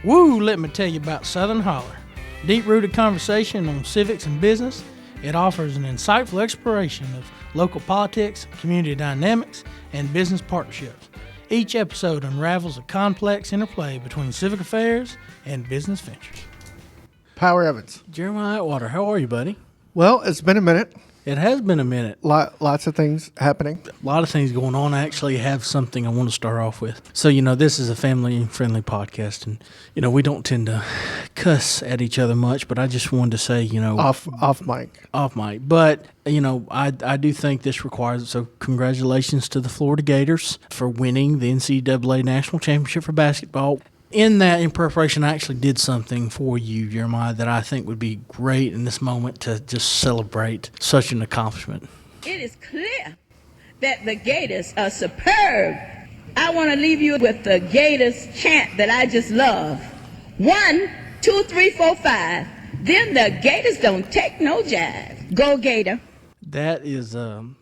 Woo, let me tell you about Southern Holler. Deep-rooted conversation on civics and business. It offers an insightful exploration of local politics, community dynamics, and business partnerships. Each episode unravels a complex interplay between civic affairs and business ventures. Power Evans. Jeremiah Outwater, how are you, buddy? Well, it's been a minute. It has been a minute. Lots of things happening. A lot of things going on. I actually have something I want to start off with. So, this is a family-friendly podcast, and, we don't tend to cuss at each other much, but I just wanted to say, Off mic. Off mic. But, I do think this requires, so congratulations to the Florida Gators for winning the NCAA National Championship for basketball. In preparation, I actually did something for you, Jeremiah, that I think would be great in this moment to just celebrate such an accomplishment. It is clear that the Gators are superb. I want to leave you with the Gators chant that I just love. 1, 2, 3, 4, 5. Then the Gators don't take no jive. Go Gator. That is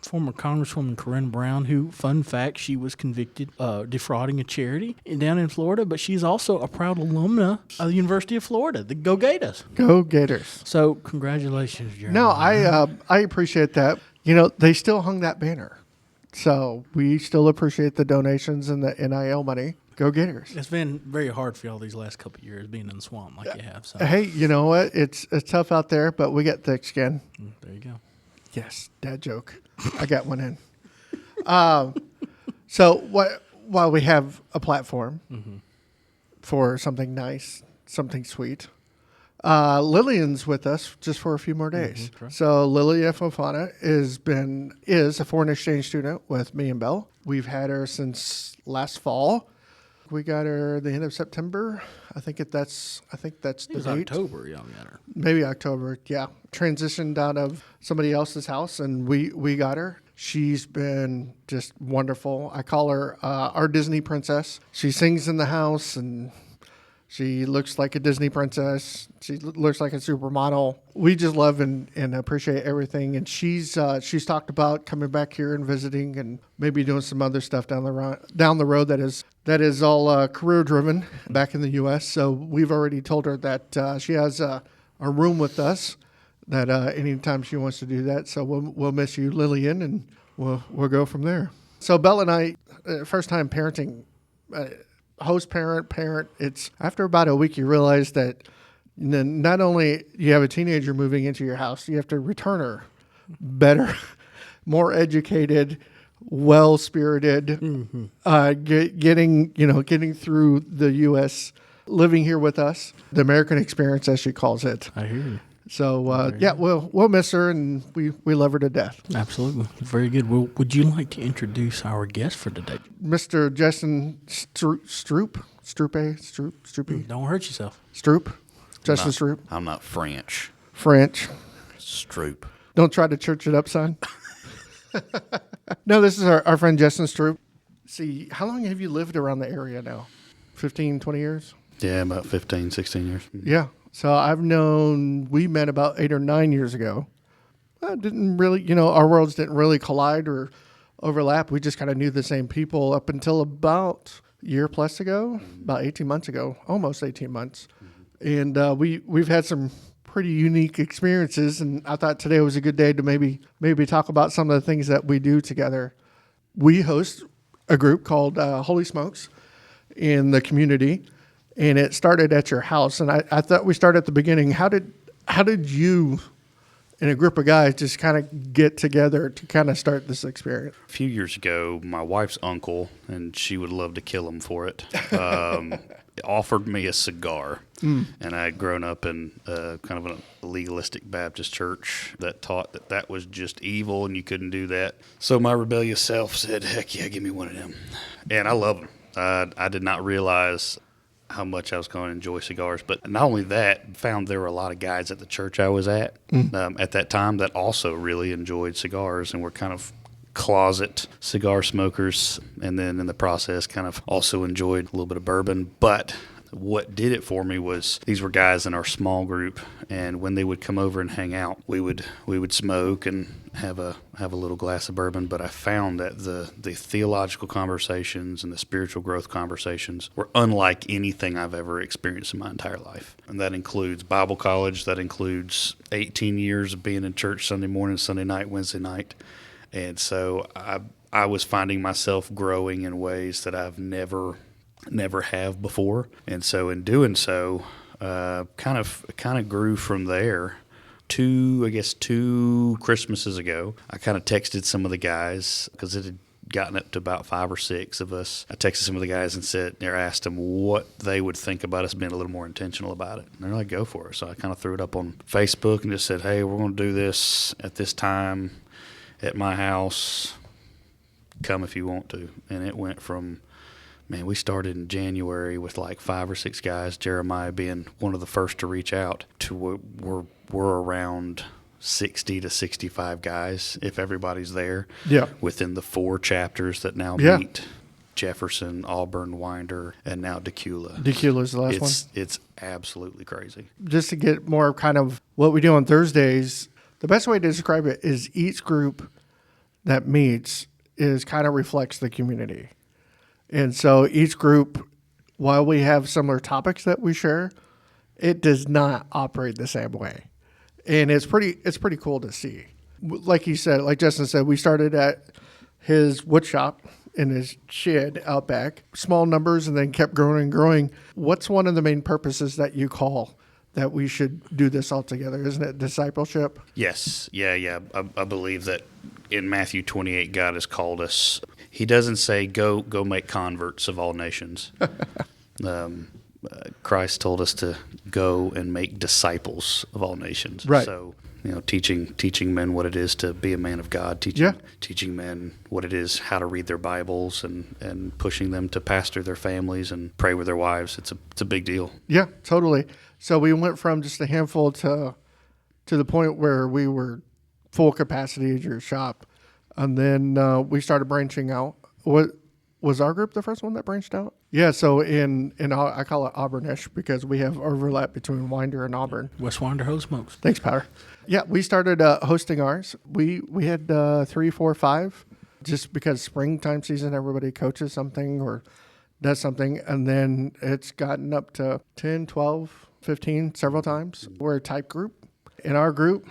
former Congresswoman Corinne Brown, who, fun fact, she was convicted of defrauding a charity down in Florida, but she's also a proud alumna of the University of Florida. The Go Gators. Go Gators. So, congratulations, Jeremy. No, I appreciate that. They still hung that banner. So, we still appreciate the donations and the NIL money. Go Gators. It's been very hard for y'all these last couple of years being in the swamp like you have. So. Hey, you know what? It's tough out there, but we get thick skin. There you go. Yes, dad joke. I got one in. So while we have a platform for something nice, something sweet, Lillian's with us just for a few more days. So Lilia Fofana is a foreign exchange student with me and Belle. We've had her since last fall. We got her the end of September. I think that's the date. October, y'all got her. Maybe October, yeah. Transitioned out of somebody else's house, and we got her. She's been just wonderful. I call her our Disney princess. She sings in the house, and she looks like a Disney princess. She looks like a supermodel. We just love and appreciate everything. And she's talked about coming back here and visiting, and maybe doing some other stuff down the road that is all career driven back in the U.S. So we've already told her that she has a room with us. That anytime she wants to do that. So we'll miss you, Lillian, and we'll go from there. So Belle and I, first time parenting. Host parent, it's after about a week you realize that not only you have a teenager moving into your house, you have to return her better, more educated, well-spirited, getting through the U.S., living here with us, the American experience, as she calls it. I hear you. So, we'll miss her, and we love her to death. Absolutely. Very good. Well, would you like to introduce our guest for today? Mr. Justin Stroup. Don't hurt yourself. Stroup. Justin Stroup. I'm not French. Stroup. Don't try to church it up, son. No, this is our friend Justin Stroup. See, how long have you lived around the area now? 15, 20 years? Yeah, about 15, 16 years. Yeah. So we met about 8 or 9 years ago. Didn't really, our worlds didn't really collide or overlap. We just kind of knew the same people up until about a year plus ago, about 18 months ago, almost 18 months. And we've had some pretty unique experiences, and I thought today was a good day to maybe talk about some of the things that we do together. We host a group called Holy Smokes in the community. And it started at your house. And I thought we start at the beginning. How did you and a group of guys just kind of get together to kind of start this experience? A few years ago, my wife's uncle, and she would love to kill him for it, offered me a cigar. And I had grown up in kind of a legalistic Baptist church that taught that was just evil and you couldn't do that. So my rebellious self said, heck yeah, give me one of them. And I love them. I did not realize how much I was going to enjoy cigars. But not only that, found there were a lot of guys at the church I was at that time that also really enjoyed cigars and were kind of closet cigar smokers, and then in the process kind of also enjoyed a little bit of bourbon. But what did it for me was these were guys in our small group, and when they would come over and hang out, we would smoke and have a little glass of bourbon. But I found that the theological conversations and the spiritual growth conversations were unlike anything I've ever experienced in my entire life. And that includes Bible college, that includes 18 years of being in church Sunday morning, Sunday night, Wednesday night. And so I was finding myself growing in ways that I've never have before. And so in doing so, kind of grew from there. Two Christmases ago, I kind of texted some of the guys because it had gotten up to about 5 or 6 of us. I texted some of the guys and asked them what they would think about us being a little more intentional about it. And they're like, go for it. So I kind of threw it up on Facebook and just said, hey, we're going to do this at this time at my house. Come if you want to. And it went from, man, we started in January with like 5 or 6 guys, Jeremiah being one of the first to reach out, to we're around 60 to 65 guys if everybody's there. Yeah. Within the 4 chapters that now meet: Jefferson, Auburn, Winder, and now Decula. Decula's the last one. It's absolutely crazy. Just to get more kind of what we do on Thursdays, the best way to describe it is each group that meets is kind of reflects the community. And so each group, while we have similar topics that we share, it does not operate the same way. And it's pretty cool to see. Like you said, like Justin said, we started at his wood shop in his shed out back, small numbers, and then kept growing and growing. What's one of the main purposes that you call that we should do this all together? Isn't it discipleship? Yes. Yeah. I believe that in Matthew 28, God has called us. He doesn't say, go make converts of all nations. Christ told us to go and make disciples of all nations. Right. So, teaching men what it is to be a man of God, teaching men what it is, how to read their Bibles, and pushing them to pastor their families and pray with their wives. It's a big deal. Yeah, totally. So we went from just a handful to the point where we were full capacity at your shop. And then we started branching out. What was our group the first one that branched out? Yeah, so in I call it Auburnish because we have overlap between Winder and Auburn. West Winder, holy smokes. Thanks, Power. Yeah, we started hosting ours. We had 3, 4, 5, just because springtime season, everybody coaches something or does something. And then it's gotten up to 10, 12, 15 several times. We're a type group. In our group,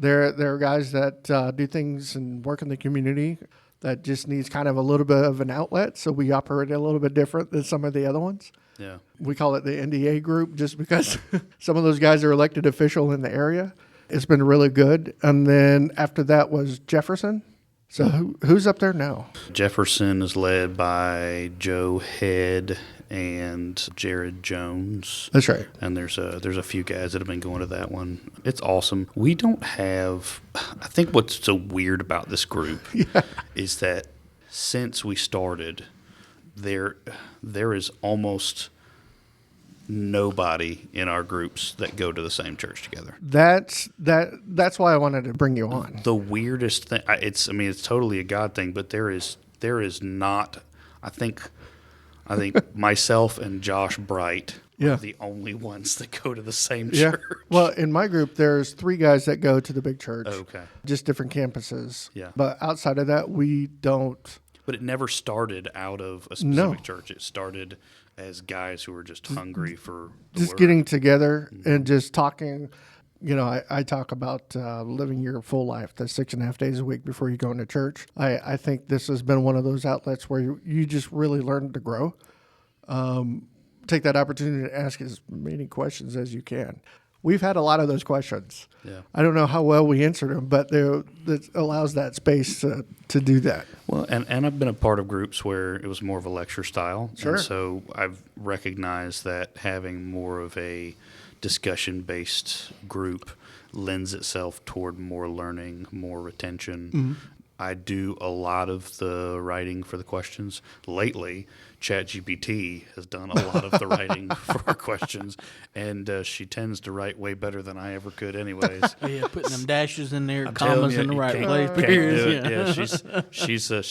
there are guys that do things and work in the community that just needs kind of a little bit of an outlet. So we operate a little bit different than some of the other ones. Yeah. We call it the NDA group just because some of those guys are elected official in the area. It's been really good. And then after that was Jefferson. So who's up there now? Jefferson is led by Joe Head and Jared Jones. That's right. And there's a few guys that have been going to that one. It's awesome. We don't have, I think what's so weird about this group is that since we started, there is almost nobody in our groups that go to the same church together. That's why I wanted to bring you on. The weirdest thing, it's totally a God thing, but there is not, I think myself and Josh Bright are the only ones that go to the same church. Well, in my group, there's 3 guys that go to the big church. Okay. Just different campuses. Yeah. But outside of that, we don't. But it never started out of a specific church. It started as guys who were just hungry for the just word. getting together and just talking. I talk about living your full life, the 6.5 days a week before you go into church. I think this has been one of those outlets where you just really learn to grow. Take that opportunity to ask as many questions as you can. We've had a lot of those questions. Yeah. I don't know how well we answered them, but it allows that space to do that. Well, and I've been a part of groups where it was more of a lecture style. Sure. And so I've recognized that having more of a discussion-based group lends itself toward more learning, more retention. Mm-hmm. I do a lot of the writing for the questions. Lately, ChatGPT has done a lot of the writing for our questions, and she tends to write way better than I ever could anyways. Yeah, putting them dashes in there, I'm commas telling you, in the you right can't- place. can't periods, do it. yeah. Yeah,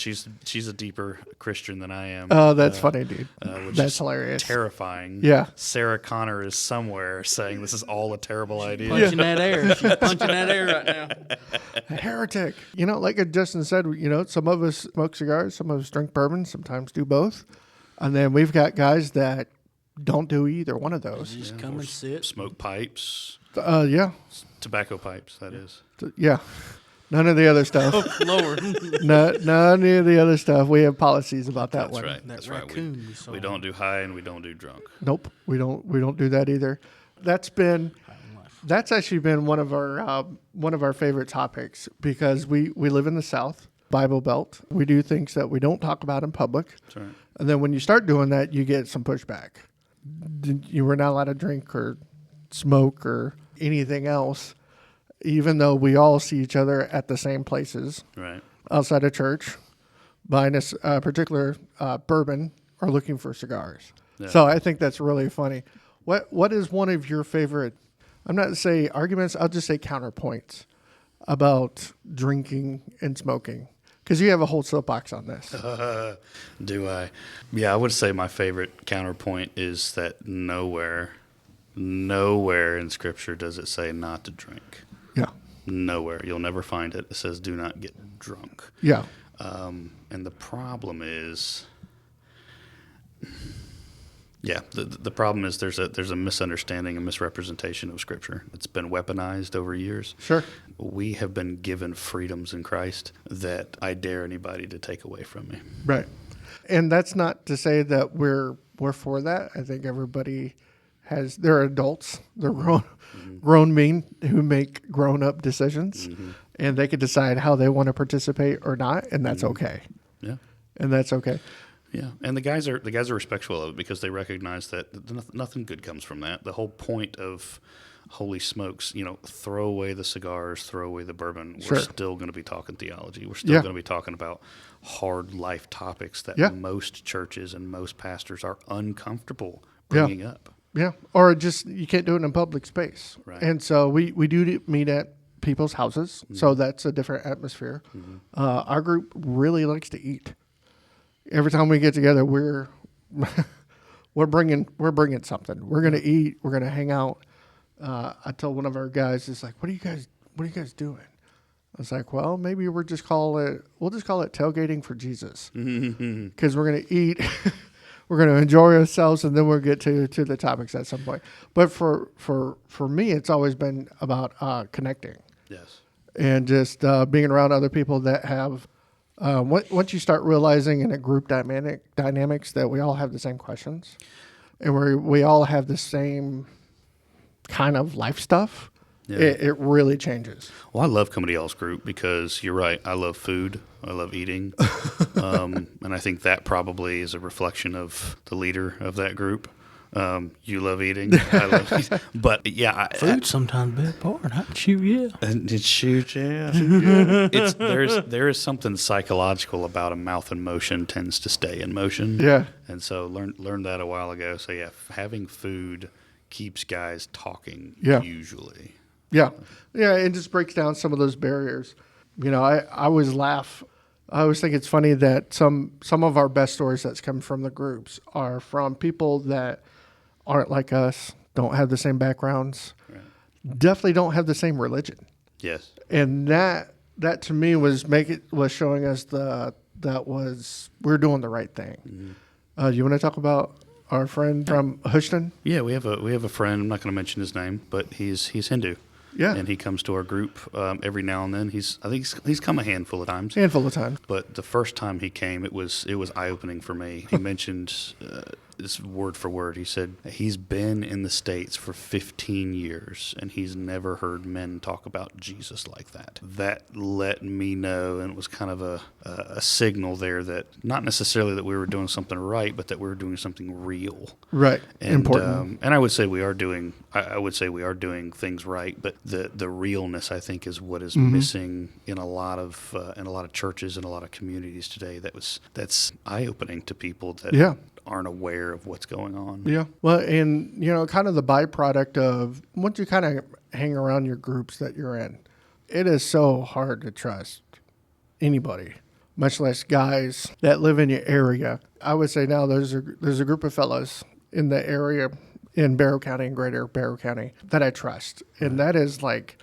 she's a deeper Christian than I am. Oh, that's funny, dude. which That's is hilarious. terrifying. Yeah. Sarah Connor is somewhere saying this is all a terrible idea. Punching that air. She's punching that air right now. A heretic. Like Justin said, some of us smoke cigars, some of us drink bourbon, sometimes do both. And then we've got guys that don't do either one of those. Just come and sit. Smoke pipes, Yeah. tobacco pipes, that is. Yeah. None of the other stuff. Lord. None of the other stuff. We have policies about that That's one. right. That That's right. raccoon we saw. We don't do high and we don't do drunk. Nope. We don't do that either. That's actually been one of our favorite topics because we live in the South, Bible Belt. We do things that we don't talk about in public. That's right. And then when you start doing that, you get some pushback. You were not allowed to drink or smoke or anything else, even though we all see each other at the same places Right. outside of church, buying a particular bourbon or looking for cigars. Yeah. So I think that's really funny. What is one of your favorite, I'm not to say arguments, I'll just say counterpoints about drinking and smoking? Because you have a whole soapbox on this. Do I? Yeah, I would say my favorite counterpoint is that nowhere in Scripture does it say not to drink. Yeah. Nowhere. You'll never find it. It says do not get drunk. Yeah. And the problem is, the problem is there's a misunderstanding and misrepresentation of Scripture. It's been weaponized over years. Sure. We have been given freedoms in Christ that I dare anybody to take away from me. Right. And that's not to say that we're for that. I think everybody they're adults. They're grown men who make grown up decisions, and they can decide how they want to participate or not, and that's okay. Yeah. And that's okay. Yeah, and the guys are respectful of it because they recognize that nothing good comes from that. The whole point of holy smokes, throw away the cigars, throw away the bourbon. Sure. We're still going to be talking theology. We're still going to be talking about hard life topics that most churches and most pastors are uncomfortable bringing up. Yeah, or just you can't do it in a public space. Right. And so we do meet at people's houses, so that's a different atmosphere. Our group really likes to eat. Every time we get together, we're bringing something. We're gonna eat. We're gonna hang out. I told one of our guys, it's like, what are you guys doing? I was like, well, maybe we'll just call it tailgating for Jesus, because we're gonna eat. We're going to enjoy ourselves, and then we'll get to the topics at some point. But for me, it's always been about connecting. Yes. And just being around other people that have, once you start realizing in a group dynamics that we all have the same questions, and we all have the same kind of life stuff, it really changes. Well, I love coming to y'all's group because you're right. I love food. I love eating. And I think that probably is a reflection of the leader of that group. You love eating. I love eating. But yeah. Food's sometimes a bad part. I can shoot, yeah. And shoot, yeah. There is something psychological about a mouth in motion tends to stay in motion. Yeah. And so learned that a while ago. So yeah, having food keeps guys talking usually. Yeah. Yeah, it just breaks down some of those barriers. I always laugh. I always think it's funny that some of our best stories that's come from the groups are from people that aren't like us, don't have the same backgrounds, definitely don't have the same religion. Yes. And that to me was showing us we're doing the right thing. You want to talk about our friend from Houston? Yeah, we have a friend. I'm not going to mention his name, but he's Hindu. Yeah. And he comes to our group every now and then. I think he's come a handful of times. But the first time he came, it was eye-opening for me. He mentioned this word for word. He said he's been in the States for 15 years, and he's never heard men talk about Jesus like that. That let me know, and it was kind of a signal there that not necessarily that we were doing something right, but that we were doing something real. Right. And, important. And I would say we are doing things right, but the realness, I think, is what is missing in a lot of churches and a lot of communities today. That's eye-opening to people that aren't aware of what's going on. Yeah. Well, and kind of the byproduct of once you kind of hang around your groups that you're in, it is so hard to trust anybody much less guys that live in your area. I would say now there's a group of fellas in the area in Barrow County and Greater Barrow County that I trust. And that is like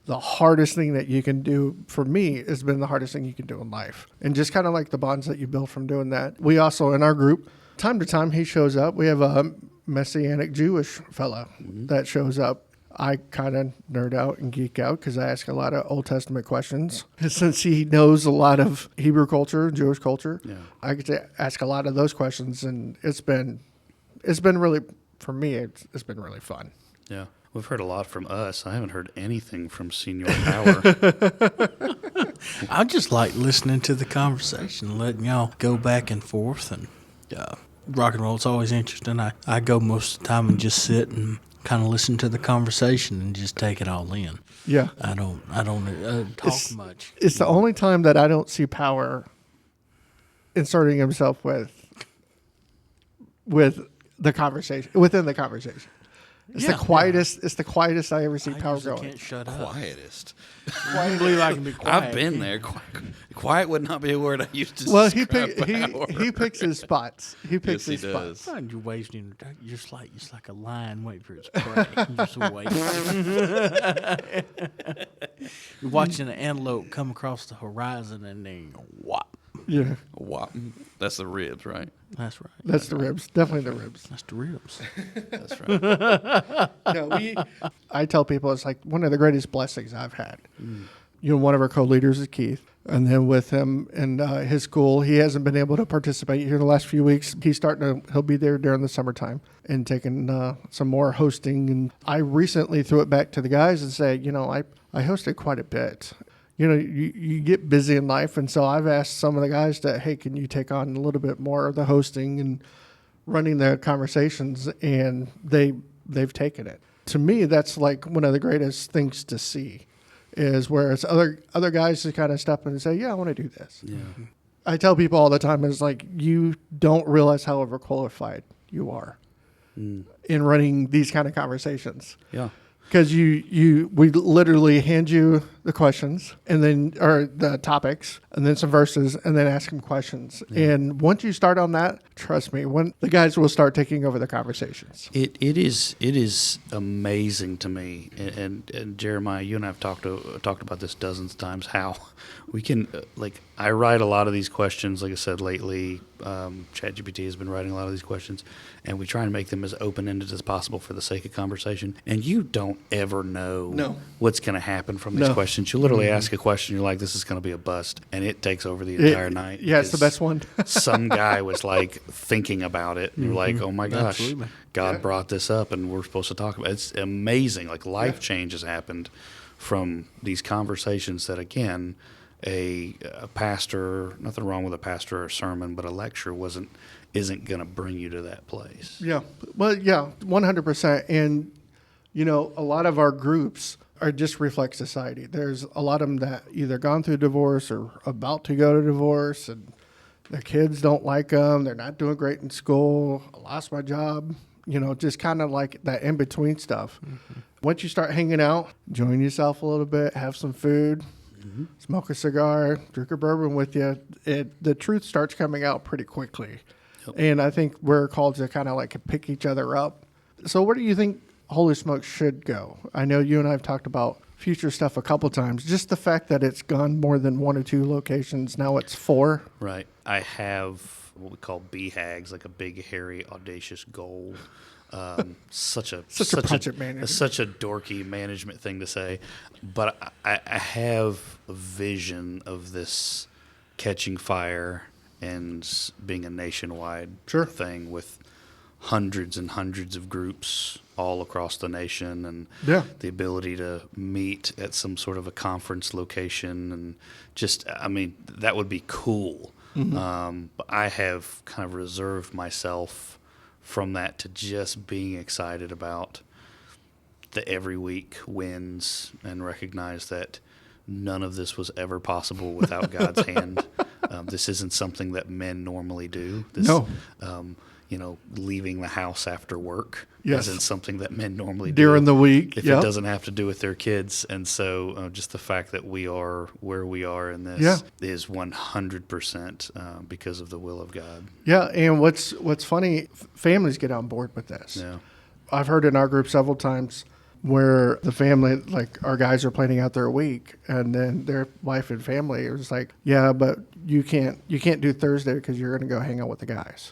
the hardest thing that you can do. For me, has been the hardest thing you can do in life. And just kind of like the bonds that you build from doing that. We also, in our group, time to time, he shows up. We have a Messianic Jewish fella that shows up. I kind of nerd out and geek out because I ask a lot of Old Testament questions. Since he knows a lot of Hebrew culture, Jewish culture, I get to ask a lot of those questions, and it's been really, for me, it's been really fun. Yeah. We've heard a lot from us. I haven't heard anything from Senior Power. I just like listening to the conversation, letting y'all go back and forth, and rock and roll is always interesting. I go most of the time and just sit and kind of listen to the conversation and just take it all in. Yeah. I don't talk much. It's the only time that I don't see Power inserting himself with the conversation, within the conversation. It's the quietest. It's the quietest I ever see Power going. Can't shut up. Quietest. I can't believe I can be quiet. I've been there. Quiet would not be a word I used to Well, describe Power. he picks his spots. He picks Yes, he his does. spots. You're wasting. You're just like a lion waiting for its prey. You're just waiting. You're watching an antelope come across the horizon, and then you go, "What?" Yeah, Wow. That's the ribs, right? That's right. that's the ribs. Definitely the ribs. That's the ribs. That's right. No, I tell people it's like one of the greatest blessings I've had. You know, one of our co-leaders is Keith. And then with him and his school, he hasn't been able to participate here the last few weeks. He'll be there during the summertime and taking some more hosting. And I recently threw it back to the guys and said, I hosted quite a bit. You get busy in life. And so I've asked some of the guys hey, can you take on a little bit more of the hosting and running the conversations? And they've taken it. To me, that's like one of the greatest things to see. Is whereas other guys just kind of step in and say, yeah, I want to do this. Yeah. I tell people all the time, it's like, you don't realize how overqualified you are in running these kind of conversations. Yeah. Because we literally hand you the questions or the topics and then some verses and then ask them questions. Yeah. And once you start on that, trust me, when the guys will start taking over the conversations. It is amazing to me, and Jeremiah, you and I have talked about this dozens of times, how we can I write a lot of these questions. Like I said, lately, ChatGPT has been writing a lot of these questions, and we try and make them as open-ended as possible for the sake of conversation. And you don't ever know what's going to happen from these questions. You literally ask a question, you're like, this is going to be a bust, and it takes over the entire night. Yeah, it's the best one. Some guy was thinking about it, and you're like, oh my gosh, absolutely. God brought this up, and we're supposed to talk about it. It's amazing. Life change has happened from these conversations that, again, a pastor, nothing wrong with a pastor or a sermon, but a lecture isn't going to bring you to that place. Yeah. Well, yeah, 100%. And, a lot of our groups are just reflect society. There's a lot of them that either gone through divorce or about to go to divorce, and their kids don't like them. They're not doing great in school. I lost my job. Just kind of like that in-between stuff. Mm-hmm. Once you start hanging out, enjoying yourself a little bit, have some food, smoke a cigar, drink a bourbon with you, the truth starts coming out pretty quickly. Yep. And I think we're called to kind of pick each other up. So where do you think Holy Smoke should go? I know you and I have talked about future stuff a couple times. Just the fact that it's gone more than 1 or 2 locations, now it's 4. Right. I have what we call BHAGs, like a big, hairy, audacious goal. Such a project manager. Such a dorky management thing to say, but I have a vision of this catching fire and being a nationwide thing with hundreds and hundreds of groups all across the nation, and the ability to meet at some sort of a conference location, and that would be cool. Mm-hmm. But I have kind of reserved myself from that to just being excited about the every week wins and recognize that none of this was ever possible without God's hand. This isn't something that men normally do. leaving the house after work. Yes. As in something that men normally During do the week. if Yep. it doesn't have to do with their kids. And so just the fact that we are where we are in this Yeah. is 100% because of the will of God. Yeah, and what's funny, families get on board with this. Yeah. I've heard in our group several times where the family, like our guys are planning out their week, and then their wife and family is like, yeah, but you can't do Thursday because you're going to go hang out with the guys.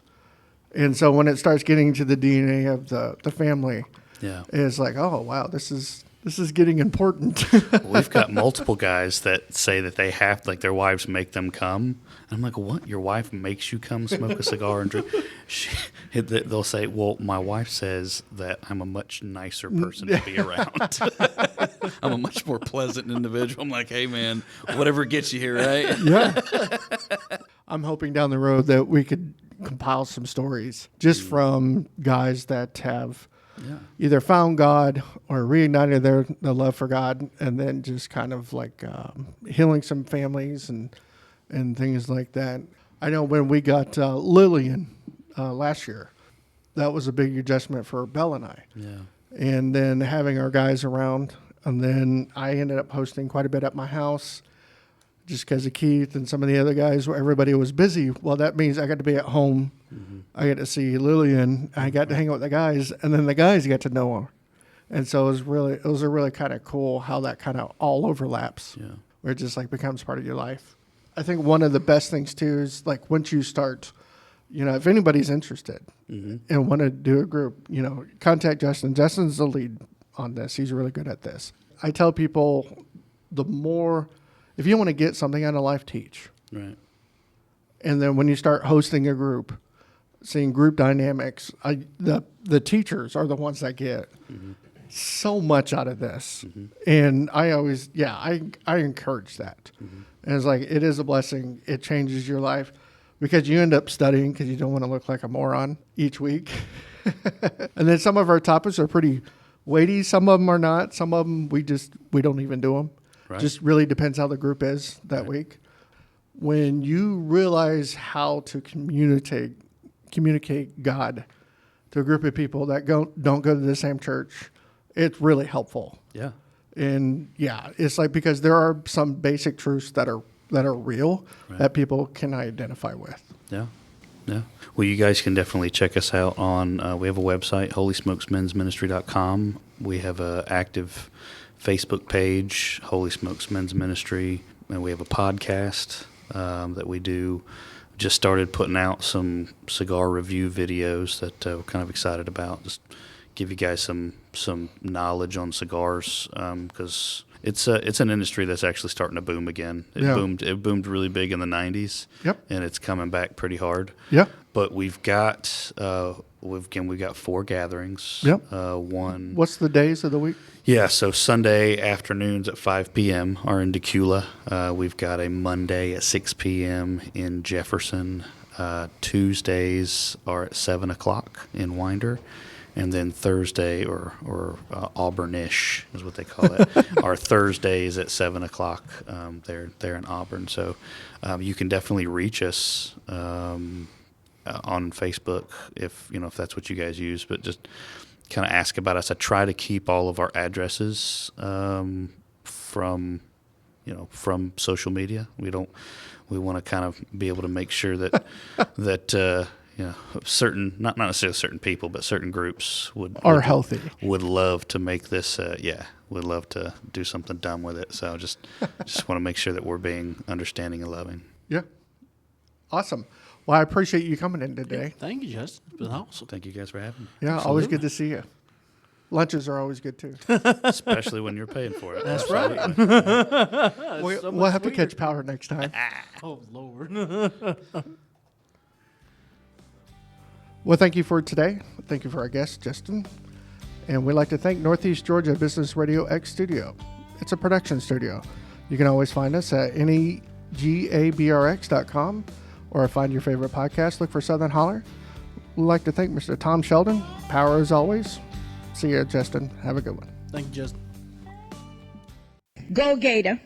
And so when it starts getting to the DNA of the family, Yeah. it's like, oh wow, this is getting important. We've got multiple guys that say that they have, like, their wives make them come. I'm like, what? Your wife makes you come smoke a cigar and drink? They'll say, well, my wife says that I'm a much nicer person to be around. I'm a much more pleasant individual. I'm like, hey, man, whatever gets you here, right? Yeah. I'm hoping down the road that we could compile some stories just from guys that have either found God or reignited their love for God, and then just kind of like healing some families and things like that. I know when we got Lillian last year, that was a big adjustment for Belle and I. Yeah. And then having our guys around, and then I ended up hosting quite a bit at my house just because of Keith and some of the other guys where everybody was busy. Well, that means I got to be at home. Mm-hmm. I got to see Lillian. I got to hang out with the guys, and then the guys got to know her. And so it was a really kind of cool how that kind of all overlaps, where it just like becomes part of your life. I think one of the best things too is like once you start, if anybody's interested and want to do a group, contact Justin. Justin's the lead on this. He's really good at this. I tell people if you want to get something out of life, teach. Right. And then when you start hosting a group, seeing group dynamics, the teachers are the ones that get so much out of this. Mm-hmm. And I always, I encourage that. Mm-hmm. And it's like, it is a blessing. It changes your life because you end up studying because you don't want to look like a moron each week. And then some of our topics are pretty weighty. Some of them are not. Some of them we don't even do them. Right. Just really depends how the group is that week. When you realize how to communicate God to a group of people that don't go to the same church, it's really helpful. Yeah. And it's like, because there are some basic truths that are real that people can identify with. Yeah. Yeah. Well, you guys can definitely check us out on, we have a website, holysmokesmensministry.com. We have an active Facebook page, Holy Smokes Men's Ministry, and we have a podcast that we do. Just started putting out some cigar review videos that we're kind of excited about. Just give you guys some knowledge on cigars because it's an industry that's actually starting to boom again. It boomed really big in the 90s. Yep. And it's coming back pretty hard. Yeah. But we've got 4 gatherings. Yep. One. What's the days of the week? Yeah, so Sunday afternoons at 5 p.m. are in Decula. We've got a Monday at 6 p.m. in Jefferson. Tuesdays are at 7 o'clock in Winder. And then Thursday, or Auburnish is what they call it, are Thursdays at 7 o'clock. They're in Auburn. So you can definitely reach us on Facebook if that's what you guys use. But just kind of ask about us. I try to keep all of our addresses from social media. We want to kind of be able to make sure that certain, not necessarily certain people, but certain groups are healthy. Would love to make this, would love to do something dumb with it. So just want to make sure that we're being understanding and loving. Yeah. Awesome. Well, I appreciate you coming in today. Yeah, thank you, Justin. It's been awesome. Thank you guys for having me. Yeah, Absolutely. Always good to see you. Lunches are always good too. Especially when you're paying for it. That's right. We'll have to catch power next time. Oh, Lord. Well, thank you for today. Thank you for our guest, Justin. And we'd like to thank Northeast Georgia Business RadioX Studio. It's a production studio. You can always find us at negabrx.com or find your favorite podcast. Look for Southern Holler. We'd like to thank Mr. Tom Sheldon. Power as always. See you, Justin. Have a good one. Thank you, Justin. Go Gator.